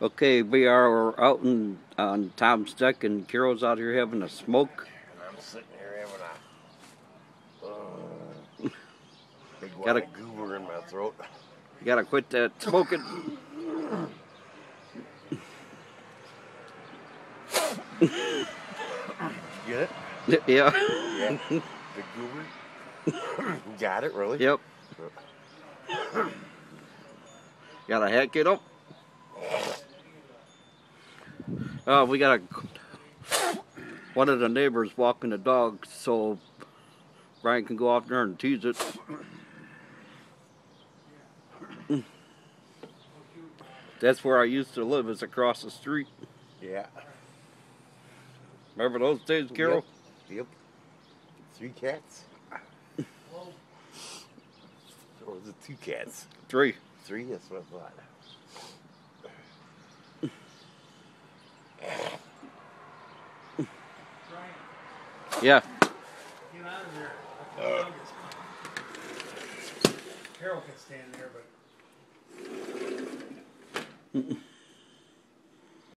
Okay, we are out on Tom's deck, and Carol's out here having a smoke. And I'm sitting here having a big Gotta, white goober in my throat. you gotta quit that smoking. Get it? Yeah. Yeah. Big goober. Got it, really? Yep. Gotta hack it up. We got one of the neighbors walking the dog, so Brian can go off there and tease it. That's where I used to live, is across the street. Yeah. Remember those days, Carol? Yep. 3 cats? Or was it 2 cats? 3. 3? That's what I thought. Yeah. Get out of there. Carol can stand there, but